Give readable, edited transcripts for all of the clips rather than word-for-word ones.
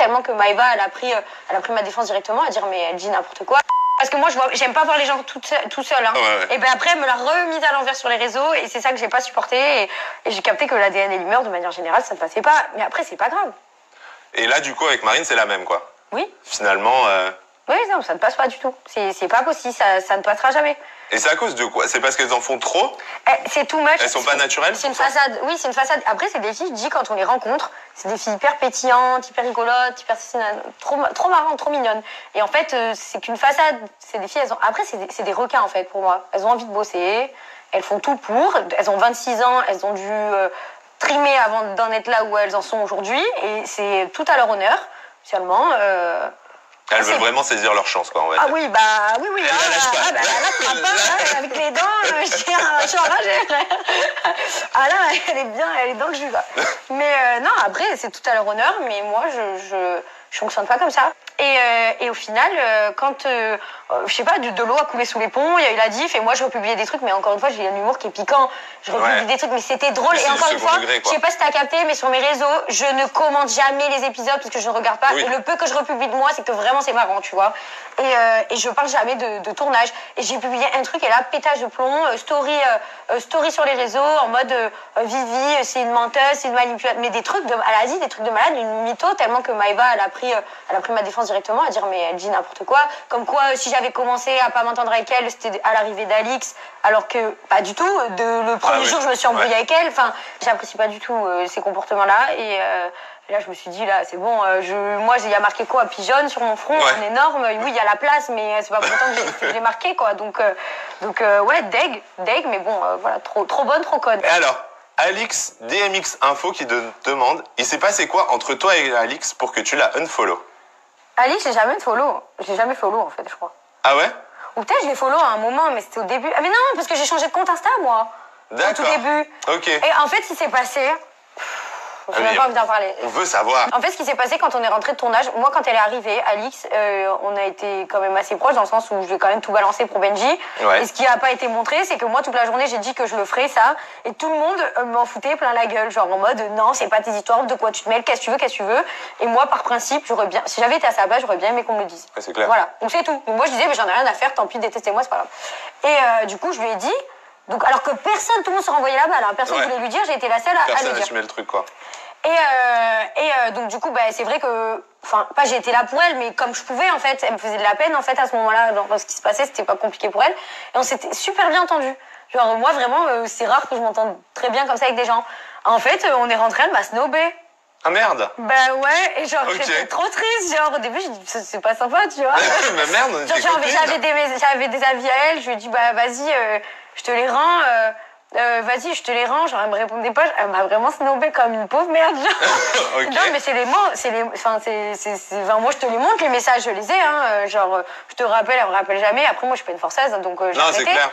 tellement que Maëva, elle a pris ma défense directement à dire mais elle dit n'importe quoi. Parce que moi, j'aime pas voir les gens tout seuls. Hein. Ouais. Et ben après, elle me l'a remise à l'envers sur les réseaux et c'est ça que j'ai pas supporté. Et j'ai capté que l'ADN et l'humeur, de manière générale, ça ne passait pas. Mais après, c'est pas grave. Et là, du coup, avec Marine, c'est la même, quoi. Oui. Finalement... Oui, non, ça ne passe pas du tout. C'est pas possible, ça ne passera jamais. Et c'est à cause de quoi? C'est parce qu'elles en font trop? C'est too much. Elles sont pas naturelles? C'est une façade. Oui, c'est une façade. Après, c'est des filles, je dis, quand on les rencontre, c'est des filles hyper pétillantes, hyper rigolotes, hyper trop marrantes, trop mignonnes. Et en fait, c'est qu'une façade. C'est des filles, après, c'est des requins, en fait, pour moi. Elles ont envie de bosser, elles font tout pour. Elles ont 26 ans, elles ont dû trimer avant d'en être là où elles en sont aujourd'hui. Et c'est tout à leur honneur, seulement. Elles veulent vraiment saisir leur chance, quoi, on va dire. Ah oui, oui. Elle la lâche pas. Là, tu frappes pas, avec les dents, je suis enragée. Ah là, elle est dans le jus, là. Mais non, après, c'est tout à leur honneur, mais moi, je fonctionne pas comme ça. Et au final, quand, je sais pas, de l'eau a coulé sous les ponts, il y a eu la diff, et moi, je republiais des trucs, mais encore une fois, j'ai un humour qui est piquant. Je republie des trucs, mais c'était drôle. Et encore une fois, je sais pas si t'as capté, mais sur mes réseaux, je ne commente jamais les épisodes parce que je ne regarde pas. Oui. Et le peu que je republie de moi, c'est que vraiment c'est marrant, tu vois. Et je parle jamais de tournage. Et j'ai publié un truc, et là, pétage de plomb, story sur les réseaux, en mode Vivi, c'est une menteuse, c'est une manipulatrice. Mais des trucs elle a dit des trucs de malade, une mytho, tellement que Maëva, elle a pris ma défense directement à dire mais elle dit n'importe quoi. Comme quoi, si j'avais commencé à pas m'entendre avec elle, c'était à l'arrivée d'Alix, alors que pas du tout. Le premier jour, je me suis embrouillée avec elle. Enfin, j'apprécie pas du tout ces comportements-là. Et là, je me suis dit, là, c'est bon. Moi, il y a marqué quoi? Pigeonne sur mon front, en énorme. Oui, il y a la place, mais c'est pas pour autant que je l'ai marqué, quoi. Donc ouais, deg, mais bon, voilà, trop bonne, trop conne. Et alors, Alix DMX Info qui te demande, il s'est passé quoi entre toi et Alix pour que tu la unfollow? Alix, j'ai jamais follow. J'ai jamais follow, en fait, je crois. Ah ouais? Ou peut-être je l'ai follow à un moment, mais c'était au début. Ah mais non, parce que j'ai changé de compte Insta, moi. D'accord. Au tout début. Ok. Et en fait, ce qui s'est passé... Je n'ai même pas envie d'en parler. On veut savoir. En fait, ce qui s'est passé quand on est rentré de tournage, moi, quand elle est arrivée, Alix, on a été quand même assez proches, dans le sens où je vais quand même tout balancer pour Benji. Ouais. Et ce qui n'a pas été montré, c'est que moi, toute la journée, j'ai dit que je le ferais, ça. Et tout le monde m'en foutait plein la gueule. Genre en mode, non, c'est pas tes histoires, de quoi tu te mêles, qu'est-ce que tu veux. Et moi, par principe, si j'avais été à sa place, j'aurais bien aimé qu'on me le dise. Ouais, c'est clair. Voilà. Donc c'est tout. Donc moi, je disais, mais j'en ai rien à faire, tant pis, détestez-moi, c'est pas grave. Et du coup, je lui ai dit, donc, alors que personne, tout le monde se renvoyait la balle, hein, personne ne voulait lui dire, j'ai été la seule à lui dire. Personne assumait le truc, quoi. Donc du coup, c'est vrai que, enfin, pas j'ai été là pour elle, mais comme je pouvais, en fait, elle me faisait de la peine, en fait, à ce moment-là, dans ce qui se passait, c'était pas compliqué pour elle. Et on s'était super bien entendu. Genre, moi, vraiment, c'est rare que je m'entende très bien comme ça avec des gens. En fait, on est rentré, elle m'a snobé. Ah merde! Bah ouais, et genre, j'étais trop triste, genre, au début, j'ai dit, c'est pas sympa, tu vois. Mais merde, genre, j'avais des avis à elle, je lui ai dit, bah vas-y, je te les rends, vas-y, je te les rends, genre, elle me répondait pas, elle m'a vraiment snobé comme une pauvre merde, genre. Okay. Non, mais c'est les mots, enfin, moi, je te les montre, les messages, je les ai, hein, genre, je te rappelle, elle me rappelle jamais, après, moi, je suis pas une forçaise, donc j'ai non, arrêté. C'est clair.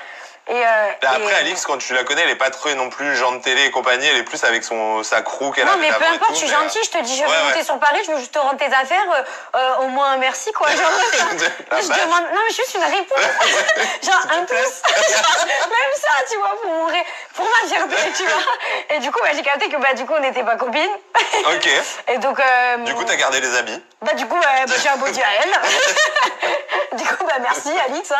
Après, Alix, quand tu la connais, elle est pas trop non plus genre de télé et compagnie, elle est plus avec sa crew qu'elle a. Non, mais peu importe, je suis gentille, je te dis, je vais monter sur Paris, je veux juste te rendre tes affaires, au moins un merci, quoi. Genre, je demande, non, mais juste une réponse. Genre, un pouce. Même ça, tu vois, pour ma fierté, tu vois. Et du coup, j'ai capté que, du coup, on n'était pas copines. Ok. Et donc, du coup, t'as gardé les habits. Du coup, j'ai un beau à elle. Du coup, merci, Alix, hein.